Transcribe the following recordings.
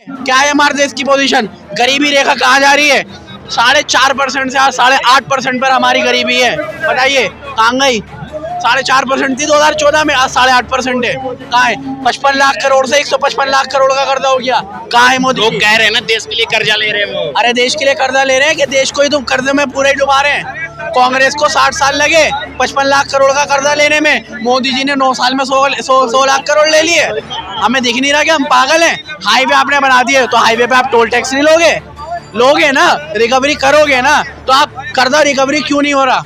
क्या है हमारे देश की पोजीशन? गरीबी रेखा कहाँ जा रही है? 4.5% से आज 8.5% पर हमारी गरीबी है। बताइए कहाँ गई? 4.5% थी 2014 में, आज 8.5% है। कहाँ है? 55 लाख करोड़ से 155 लाख करोड़ का कर्जा हो गया। कहाँ है मोदी? लोग कह रहे हैं ना देश के लिए कर्जा ले रहे हैं वो। अरे देश के लिए कर्जा ले रहे हैं कि देश को ही तुम कर्जे में पूरे डुबा रहे हैं? कांग्रेस को 60 साल लगे 55 लाख करोड़ का कर्जा लेने में, मोदी जी ने 9 साल में 100 लाख करोड़ ले लिए। हमें दिख नहीं रहा कि हम पागल हैं? हाईवे आपने बना दिए तो हाईवे पे आप टोल टैक्स नहीं लोगे ना, रिकवरी करोगे ना, तो आप कर्जा रिकवरी क्यों नहीं हो रहा?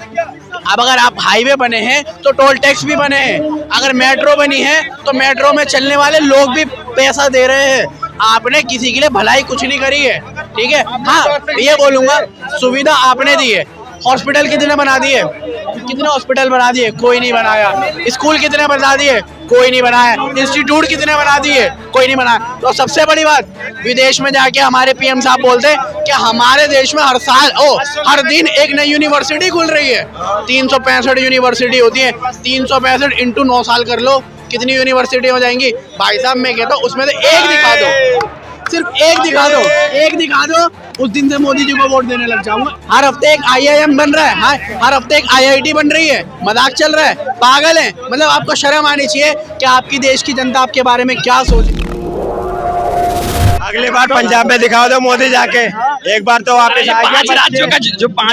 अब अगर आप हाईवे बने हैं तो टोल टैक्स भी बने हैं, अगर मेट्रो बनी है तो मेट्रो में चलने वाले लोग भी पैसा दे रहे हैं। आपने किसी के लिए भलाई कुछ नहीं करी है, ठीक है? हाँ, ये बोलूंगा सुविधा आपने दी है। हॉस्पिटल कितने बना दिए? कितने हॉस्पिटल बना दिए? कोई नहीं बनाया। स्कूल कितने बना दिए? कोई नहीं बनाया। इंस्टीट्यूट कितने बना दिए? कोई नहीं बनाया। तो सबसे बड़ी बात, विदेश में जाके हमारे पीएम साहब बोलते हैं कि हमारे देश में हर दिन एक नई यूनिवर्सिटी खुल रही है। 365 यूनिवर्सिटी होती है, 365 इंटू 9 साल कर लो, कितनी यूनिवर्सिटी हो जाएंगी? भाई साहब मैं कहता हूँ उसमें से एक दिखा दो, सिर्फ एक दिखा दो, उस दिन से मोदी जी को वोट देने लग जाऊंगा। हर हफ्ते एक IIM बन रहा है, हाँ, हर हफ्ते एक IIT बन रही है, मजाक चल रहा है? पागल है? मतलब आपको शर्म आनी चाहिए कि आपकी देश की जनता आपके बारे में क्या सोच रही है। अगली बार पंजाब में दिखाओ दो मोदी जाके, एक बार तो वापस पांच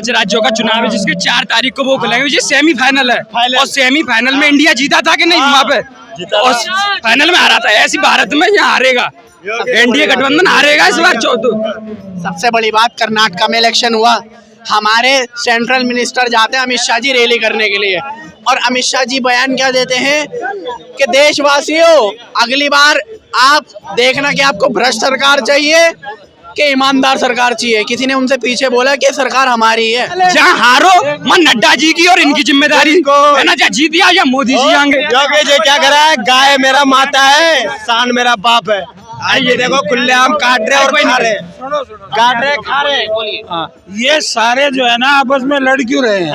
राज्यों का चुनाव है जिसके 4 तारीख को वो खुलेंगे, जो सेमीफाइनल है, और सेमीफाइनल में इंडिया जीता था कि नहीं वहाँ पे, और फाइनल में हारा था। ऐसी भारत में यहाँ हारेगा, एनडीए गठबंधन हारेगा इस बार। सबसे बड़ी बात, कर्नाटका में इलेक्शन हुआ, हमारे सेंट्रल मिनिस्टर जाते हैं अमित शाह जी रैली करने के लिए, और अमित शाह जी बयान क्या देते हैं कि देशवासियों अगली बार आप देखना कि आपको भ्रष्ट सरकार चाहिए कि ईमानदार सरकार चाहिए। किसी ने उनसे पीछे बोला कि सरकार हमारी है। जहाँ हारो मन नड्डा जी की और इनकी जिम्मेदारी है ना, जहाँ जीत गया या मोदी जी आएंगे। जो क्या करा है, गाय मेरा माता है, शान मेरा बाप है। ये देखो खुलेआम काट रहे और खा रहे, काट रहे खा रहे। ये सारे जो है ना आपस में लड़ क्यों रहे हैं?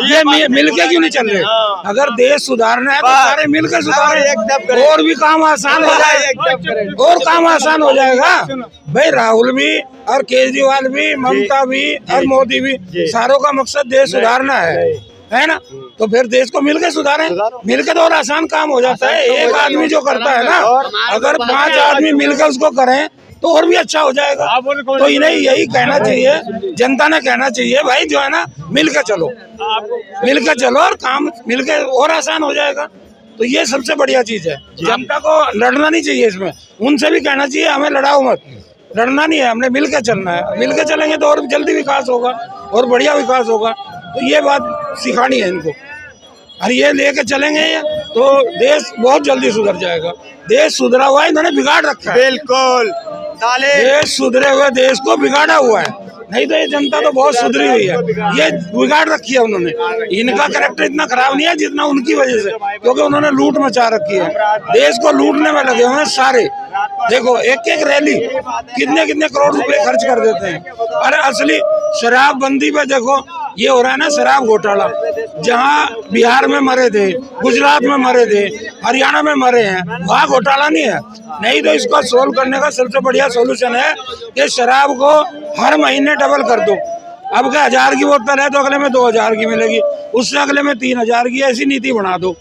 ये मिलके क्यों नहीं चल रहे? अगर देश सुधारना है तो सारे मिलकर सुधारें, और भी काम आसान हो जाएगा, और काम आसान हो जाएगा। भाई राहुल भी और केजरीवाल भी, ममता भी और मोदी भी, सारों का मकसद देश सुधारना है ना? तो फिर देश को मिलकर सुधारें, मिलकर तो और आसान काम हो जाता है। एक आदमी जो करता है ना, अगर 5 आदमी मिलकर उसको करें तो और भी अच्छा हो जाएगा। तो इन्हें यही कहना चाहिए, जनता ने कहना चाहिए भाई जो है ना, मिलकर चलो और काम मिलकर और आसान हो जाएगा। तो ये सबसे बढ़िया चीज है। जनता को लड़ना नहीं चाहिए, इसमें उनसे भी कहना चाहिए हमें लड़ाओ मत, लड़ना नहीं है, हमने मिलकर चलना है। मिलकर चलेंगे तो और जल्दी विकास होगा और बढ़िया विकास होगा। तो ये बात सिखानी है इनको, और ये लेके चलेंगे तो देश बहुत जल्दी सुधर जाएगा। देश सुधरा हुआ है, इन्होंने बिगाड़ रखा है। बिल्कुल, देश सुधरे हुए देश को बिगाड़ा हुआ है, नहीं तो ये जनता तो बहुत सुधरी हुई है, ये बिगाड़ रखी है उन्होंने। इनका कैरेक्टर इतना खराब नहीं है जितना उनकी वजह से, क्योंकि उन्होंने लूट मचा रखी है, देश को लूटने में लगे हुए हैं सारे। देखो एक रैली कितने करोड़ रुपए खर्च कर देते हैं। अरे असली शराबबंदी पे देखो, ये हो रहा है ना शराब घोटाला, जहाँ बिहार में मरे थे, गुजरात में मरे थे, हरियाणा में मरे हैं, वहाँ घोटाला नहीं है। नहीं तो इसको सोल्व करने का सबसे बढ़िया सोल्यूशन है कि शराब को हर महीने डबल कर दो। अब क्या 1000 की बोतल है तो अगले में 2000 की मिलेगी, उससे अगले में 3000 की, ऐसी नीति बना दो,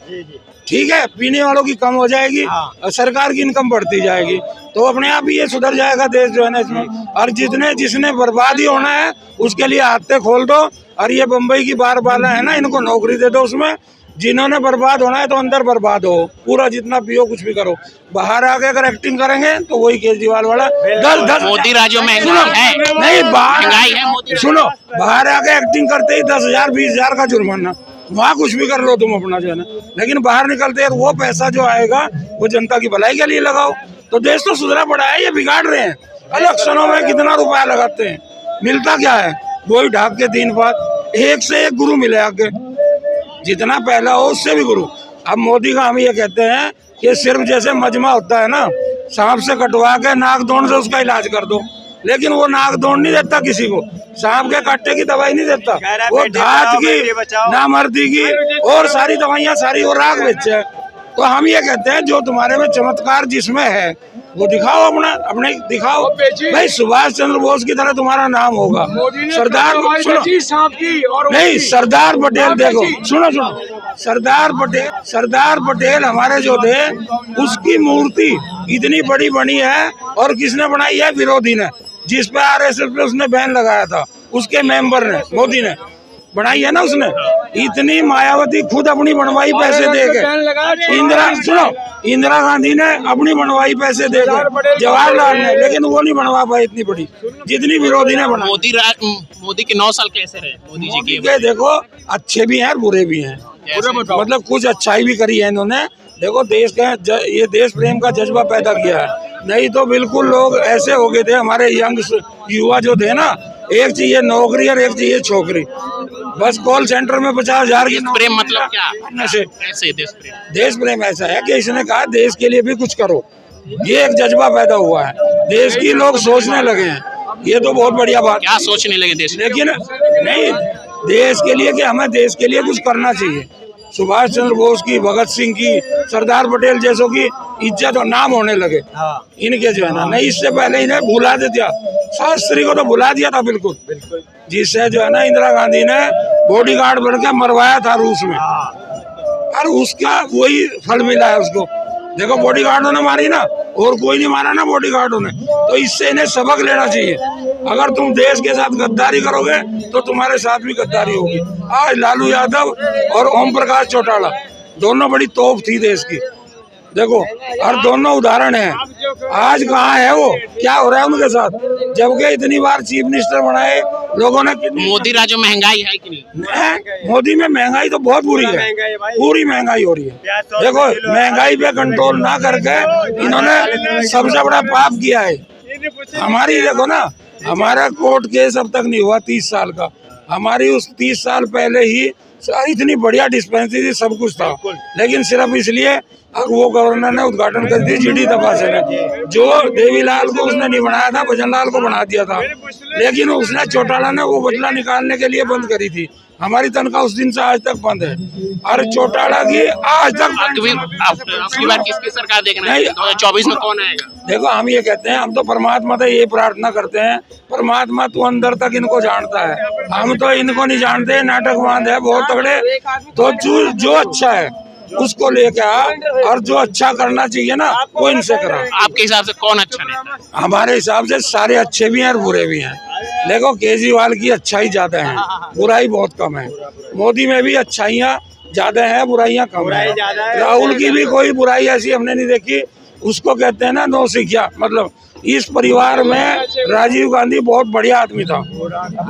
ठीक है? पीने वालों की कम हो जाएगी और सरकार की इनकम बढ़ती जाएगी, तो अपने आप ही ये सुधर जाएगा देश जो है ना इसमें। और जिसने बर्बादी होना है उसके लिए हाथे खोल दो, और ये बम्बई की बार बाला है ना, इनको नौकरी दे दो उसमें। जिन्होंने बर्बाद होना है तो अंदर बर्बाद हो, पूरा जितना पियो कुछ भी करो। बाहर आके अगर एक्टिंग करेंगे तो वही केजरीवाल वाला 10 मोदी राज्यों में सुनो नहीं, बाहर सुनो, बाहर आके एक्टिंग करते ही 10,000 20,000 का जुर्माना, वहाँ कुछ भी कर लो तुम अपना जो है ना। लेकिन बाहर निकलते हैं वो पैसा जो आएगा वो जनता की भलाई के लिए लगाओ, तो देश तो सुधरा पड़ा है। ये बिगाड़ रहे हैं, इलेक्शनों में कितना रुपया लगाते हैं, मिलता क्या है? वही ढाक के 3 बात, एक से एक गुरु मिले आगे, जितना पहला हो उससे भी गुरु। अब मोदी का हम ये कहते हैं कि सिर्फ जैसे मजमा होता है ना, सांप से कटवा के नाक दौड़ से उसका इलाज कर दो, लेकिन वो नाक दौड़ नहीं देता किसी को, सांप के कांटे की दवाई नहीं देता, वो घात की, नामर्दी की और सारी दवाइयाँ सारी वो राख बेचे। तो हम ये कहते हैं जो तुम्हारे में चमत्कार जिसमें है वो दिखाओ अपने दिखाओ भाई। सुभाष चंद्र बोस की तरह तुम्हारा नाम होगा। सरदार सुनो नहीं, सरदार पटेल देखो, सुनो सरदार पटेल हमारे जो थे उसकी मूर्ति इतनी बड़ी बनी है, और किसने बनाई है? विरोधी ने, जिस पे आरएसएस पे उसने बैन लगाया था, उसके मेंबर ने, मोदी ने बनाई है ना उसने। इतनी मायावती खुद अपनी बनवाई पैसे देके, इंदिरा गांधी ने अपनी बनवाई पैसे देके, जवाहरलाल ने, लेकिन वो नहीं बनवा पाए इतनी बड़ी जितनी विरोधी ने बनाई। मोदी के 9 साल कैसे रहे? मोदी जी के देखो अच्छे भी हैं बुरे भी हैं, मतलब कुछ अच्छाई भी करी है इन्होंने। देखो देश का ये देश प्रेम का जज्बा पैदा किया है, नहीं तो बिल्कुल लोग ऐसे हो गए थे हमारे यंग युवा जो थे ना, एक चाहिए नौकरी और एक चाहिए छोकरी, बस कॉल सेंटर में 50,000 की प्रेम मतलब क्या? नशे। कैसे देश प्रेम ऐसा है कि इसने कहा देश के लिए भी कुछ करो, ये एक जज्बा पैदा हुआ है, देश की लोग सोचने लगे हैं, ये तो बहुत बढ़िया बात। क्या सोचने लगे देश? लेकिन नहीं, देश के लिए कि हमें देश के लिए कुछ करना चाहिए। सुभाष चंद्र बोस की, भगत सिंह की, सरदार पटेल जैसों की इज्जत और नाम होने लगे। इनके जो है ना, नहीं इससे पहले इन्हें भुला दिया, शास्त्री को तो भुला दिया था बिल्कुल, जिससे जो है ना इंदिरा गांधी ने बॉडीगार्ड बन के मरवाया था रूस में, और उसका वही फल मिला है उसको। देखो बॉडीगार्डों ने मारी ना, और कोई नहीं मारा ना बॉडीगार्डों ने, तो इससे इन्हें सबक लेना चाहिए। अगर तुम देश के साथ गद्दारी करोगे तो तुम्हारे साथ भी गद्दारी होगी। आज लालू यादव और ओम प्रकाश चौटाला दोनों बड़ी तोप थी देश की, देखो, और दोनों उदाहरण हैं। आज कहाँ है वो, क्या हो रहा है उनके साथ, जबकि इतनी बार चीफ मिनिस्टर बनाए लोगों ने। मोदी राज में महंगाई है कि नहीं? मोदी में महंगाई तो बहुत बुरी है, पूरी महंगाई हो रही है। देखो महंगाई पे कंट्रोल ना करके इन्होंने सबसे बड़ा पाप किया है। हमारी देखो ना, हमारा कोर्ट केस अब तक नहीं हुआ 30 साल का, हमारी उस 30 साल पहले ही इतनी बढ़िया डिस्पेंसरी थी, सब कुछ था, लेकिन सिर्फ इसलिए वो गवर्नर ने उद्घाटन कर दिया जीडी तपासे ने, जो देवीलाल को उसने नहीं बनाया था, भजनलाल को बना दिया था, लेकिन उसने चौटाला ने वो बदला निकालने के लिए बंद करी थी। हमारी तनख्वाह उस दिन से आज तक बंद है, और चौटाला की आज तक। अगली बार किसकी सरकार देखना है? 2024 में कौन आएगा? देखो हम ये कहते हैं, हम तो परमात्मा से ये प्रार्थना करते हैं, परमात्मा तू अंदर तक इनको जानता है, हम तो इनको नहीं जानते, नाटकबाज है बहुत तगड़े। तो जो अच्छा है उसको लेके आ, और जो अच्छा करना चाहिए ना वो इनसे करा। आपके हिसाब से कौन अच्छा नेता? हमारे हिसाब से सारे अच्छे भी हैं और बुरे भी हैं। देखो केजरीवाल की अच्छाई ज्यादा है, बुराई बहुत कम है। मोदी में भी अच्छाइयाँ ज्यादा है, बुराइयां कम है। राहुल की भी कोई बुराई ऐसी हमने नहीं देखी, उसको कहते हैं ना नो सिखिया, मतलब इस परिवार में राजीव गांधी बहुत बढ़िया आदमी था,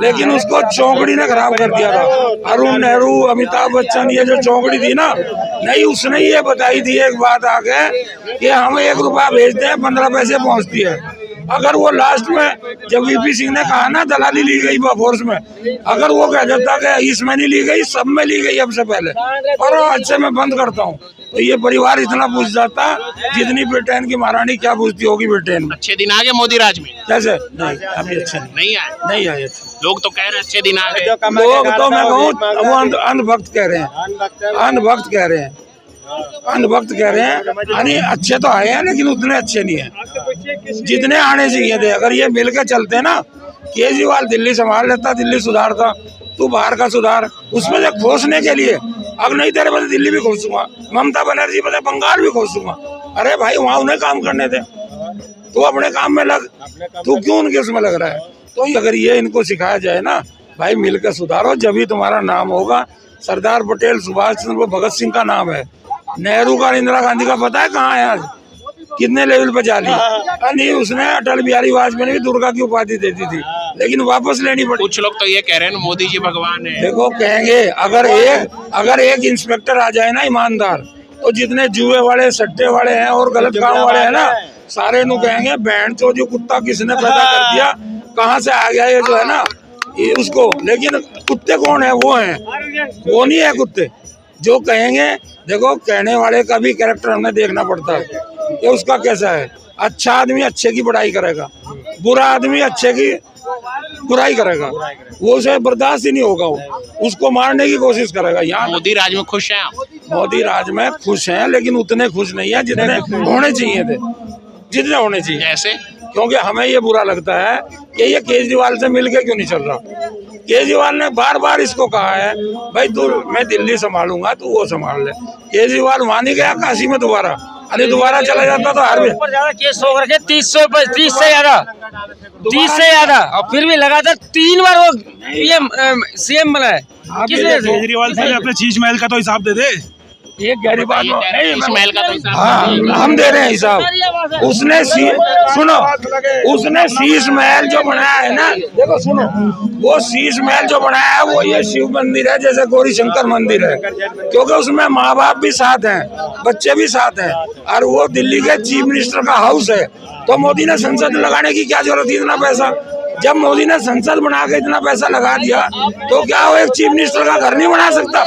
लेकिन उसको चौकड़ी ने खराब कर दिया था। अरुण नेहरू, अमिताभ बच्चन, ये जो चौकड़ी थी ना, नहीं उसने ये बताई थी एक बात आगे कि हम 1 रुपया भेजते हैं 15 पैसे पहुंचती है। अगर वो लास्ट में जब वीपी सिंह ने कहा ना दलाली ली गई फोर्स में, अगर वो कह देता कि इसमें नहीं ली गई, सब में ली गई अब से पहले, और आज से मैं बंद करता हूँ, तो ये परिवार इतना पूछ जाता जितनी ब्रिटेन की महारानी क्या पूछती होगी ब्रिटेन में। अच्छे दिन आ गए मोदी राज में? कैसे नहीं, अभी अच्छे नहीं आए, नहीं आए अच्छे। लोग तो कह रहे हैं अच्छे दिन आ गए। लोग तो मैं कहूँ वो अंधभक्त कह रहे हैं, अंधभक्त कह रहे हैं, अंधभक्त कह रहे हैं। यानी अच्छे तो आए हैं लेकिन उतने अच्छे नहीं है जितने आने चाहिए थे। अगर ये मिल के चलते ना, केजरीवाल दिल्ली संभाल लेता, दिल्ली सुधारता, तू बाहर का सुधार, उसमें से खोसने के लिए अब नहीं तेरे बदले दिल्ली भी खोसूंगा, ममता बनर्जी बदले बंगाल भी खोसूंगा। अरे भाई वहाँ उन्हें काम करने दे, तू अपने काम में लग, तू क्यों उनके उसमें लग रहा है? तो अगर ये इनको सिखाया जाए ना, भाई मिलकर सुधारो, जब भी तुम्हारा नाम होगा। सरदार पटेल, सुभाष चंद्र, भगत सिंह का नाम है, नेहरू का, इंदिरा गांधी का पता है कहाँ है आज, कितने लेवल पे जा ली। नहीं उसने अटल बिहारी वाजपेयी ने भी दुर्गा की उपाधि देती थी, लेकिन वापस लेनी पड़ी। कुछ लोग तो ये कह रहे हैं मोदी जी भगवान है। देखो कहेंगे, अगर एक इंस्पेक्टर आ जाए ना ईमानदार, तो जितने जुए वाले, सट्टे वाले हैं और गलत काम वाले हैं ना, सारे नु कहेंगे बहन चो जो कुत्ता किसने पैदा कर दिया, कहाँ से आ गया ये जो है ना ये उसको। लेकिन कुत्ते कौन है? वो हैं, वो नहीं है कुत्ते जो कहेंगे। देखो कहने वाले का भी कैरेक्टर हमें देखना पड़ता है कि उसका कैसा है। अच्छा आदमी अच्छे की बड़ाई करेगा, बुरा आदमी अच्छे की बुराई करेगा, वो उसे बर्दाश्त ही नहीं होगा, वो उसको मारने की कोशिश करेगा। यहाँ मोदी राज में खुश हैं आप? मोदी राज में खुश हैं, लेकिन उतने खुश नहीं है जितने होने चाहिए थे। जितने होने चाहिए। जैसे क्योंकि हमें ये बुरा लगता है कि ये केजरीवाल से मिलके क्यों नहीं चल रहा। केजरीवाल ने बार बार इसको कहा है भाई तू मैं दिल्ली संभालूंगा तू वो संभाल ले। केजरीवाल वहां नहीं गया काशी में दोबारा, अरे दोबारा चला जाता तो हर में केस हो करके 30 से ज्यादा और फिर भी लगातार 3 बार वो सीएम बना है। केजरीवाल पहले अपने शीश महल का तो हिसाब दे दे। एक गहरी बात इस महल का तो हिसाब हाँ हम दे रहे हैं हिसाब। उसने सुनो उसने शीश महल जो बनाया है ना, देखो सुनो वो शीश महल जो बनाया है वो ये शिव मंदिर है जैसे गौरी शंकर मंदिर है, क्योंकि उसमें माँ बाप भी साथ हैं बच्चे भी साथ हैं और वो दिल्ली के चीफ मिनिस्टर का हाउस है। तो मोदी ने संसद लगाने की क्या जरूरत थी इतना पैसा। जब मोदी ने संसद बना के इतना पैसा लगा दिया तो क्या वो एक चीफ मिनिस्टर का घर नहीं बना सकता।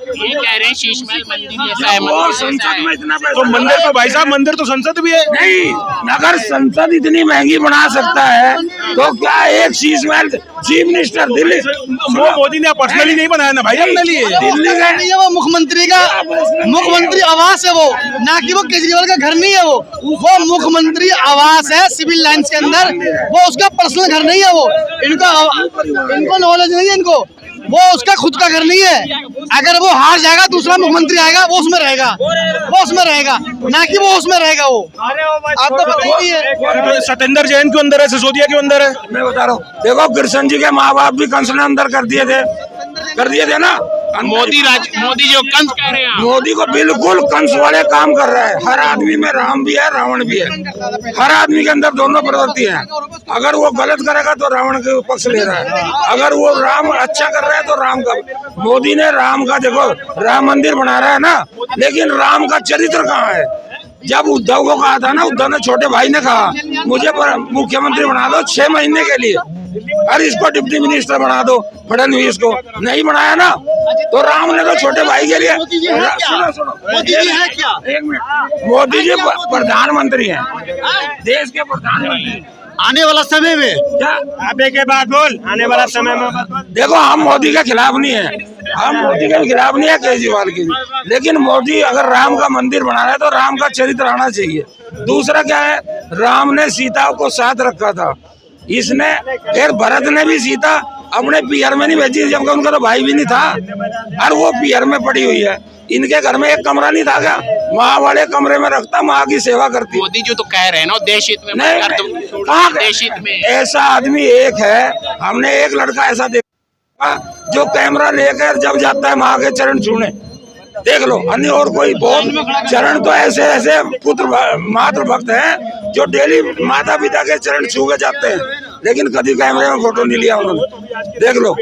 ये कह रहे हैं शीश महल मंदिर जैसा है, और संसद में इतना पैसा तो मंदिर तो भाई साहब मंदिर तो संसद भी है। नहीं, अगर संसद इतनी महंगी बना सकता है तो क्या एक शीश महल चीफ मिनिस्टर दिल्ली वो मोदी ने पर्सनली नहीं बनाया ना भाई अपने लिए। दिल्ली का नहीं है वो मुख्यमंत्री आवास है वो, ना कि वो केजरीवाल का घर नहीं है वो मुख्यमंत्री आवास है सिविल लाइंस के अंदर, वो उसका पर्सनल घर नहीं है वो। इनको नॉलेज नहीं है इनको, वो उसका खुद का घर नहीं है। अगर वो हार जाएगा दूसरा मुख्यमंत्री आएगा वो उसमें रहेगा ना कि वो उसमें रहेगा वो। आपको पता ही नहीं है। सत्येंद्र जैन क्यों अंदर है, सिसोदिया क्यों अंदर है? मैं बता रहा हूँ, देखो कृष्ण जी के माँ बाप भी कंस ने अंदर कर दिए थे ना। मोदी जो कंस कह रहे हैं मोदी को बिल्कुल कंस वाले काम कर रहा है। हर आदमी में राम भी है रावण भी है, हर आदमी के अंदर दोनों प्रवृत्ति है। अगर वो गलत करेगा तो रावण के पक्ष ले रहा है, अगर वो राम अच्छा कर रहा है तो राम का। मोदी ने राम का देखो राम मंदिर बना रहा है ना, लेकिन राम का चरित्र कहाँ है। जब उद्धव को कहा था ना, उद्धव ने छोटे भाई ने कहा मुझे मुख्यमंत्री बना दो 6 महीने के लिए, अरे इसको डिप्टी मिनिस्टर बना दो फडणवीस को, नहीं बनाया ना तो राम ने तो छोटे भाई के लिए। सुनो एक मिनट, मोदी जी प्रधानमंत्री हैं, देश के प्रधानमंत्री। आने वाला समय में क्या आबे के बाद बोल आने वाला समय में देखो हम मोदी के खिलाफ नहीं है, हम मोदी के खिलाफ नहीं है केजरीवाल की, लेकिन मोदी अगर राम का मंदिर बना रहा है तो राम का चरित्र आना चाहिए। दूसरा क्या है, राम ने सीता को साथ रखा था, इसने फिर भरत ने भी सीता अपने पियर में नहीं भेजी जबकि उनका तो भाई भी नहीं था, और वो पियर में पड़ी हुई है। इनके घर में एक कमरा नहीं था क्या, माँ वाले कमरे में रखता, माँ की सेवा करती। मोदी जो तो कह रहे हैं ना देश हित में, नहीं देश हित में ऐसा आदमी एक है, हमने एक लड़का ऐसा देखा जो कैमरा लेकर जब जाता है माँ के चरण छूने, देख लो। अन्य और कोई बहुत चरण तो ऐसे ऐसे पुत्र मातृ भक्त हैं जो डेली माता पिता के चरण छू के जाते हैं, लेकिन कभी कैमरे में फोटो नहीं लिया उन्होंने, देख लो।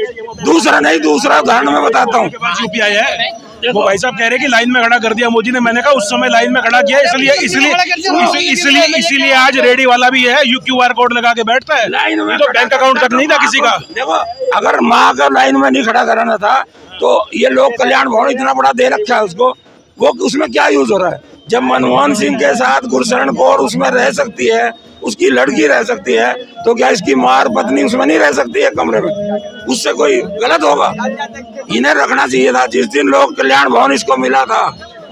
दूसरा उदाहरण मैं बताता हूँ। यूपीआई है वो भाई साहब कह रहे कि लाइन में खड़ा कर दिया मोदी ने। मैंने कहा उस समय लाइन में खड़ा किया इसीलिए आज रेडी वाला भी है QR कोड लगा के बैठता है। लाइन में तो बैंक अकाउंट तक नहीं था किसी का। देखो अगर माँ का लाइन में नहीं खड़ा कराना था तो ये लोग कल्याण भवन इतना बड़ा दे रखा है उसको, वो उसमें क्या यूज हो रहा है। जब मनमोहन सिंह के साथ गुरशरण कौर उसमें रह सकती है, उसकी लड़की रह सकती है, तो क्या इसकी माँ और पत्नी उसमें नहीं रह सकती है कमरे में? उससे कोई गलत होगा? इन्हें रखना चाहिए था। जिस दिन लोग कल्याण भवन इसको मिला था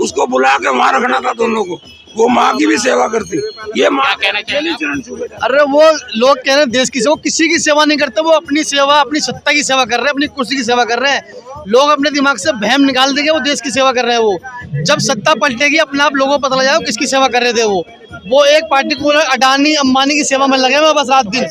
उसको बुला के वहाँ रखना था दोनों को, वो माँ की भी सेवा करती। ये माँ कहना चाहिए। अरे वो लोग कह रहे हैं देश की सेवा, किसी की सेवा नहीं करते, वो अपनी सेवा अपनी सत्ता की सेवा कर रहे हैं, अपनी कुर्सी की सेवा कर रहे हैं। लोग अपने दिमाग से वहम निकाल देंगे वो देश की सेवा कर रहे हैं। वो जब सत्ता पलटेगी अपने आप लोगों को पता लग जाएगा किसकी सेवा कर रहे थे वो एक पार्टिकुलर अडानी अंबानी की सेवा में लगे हुए बस रात दिन।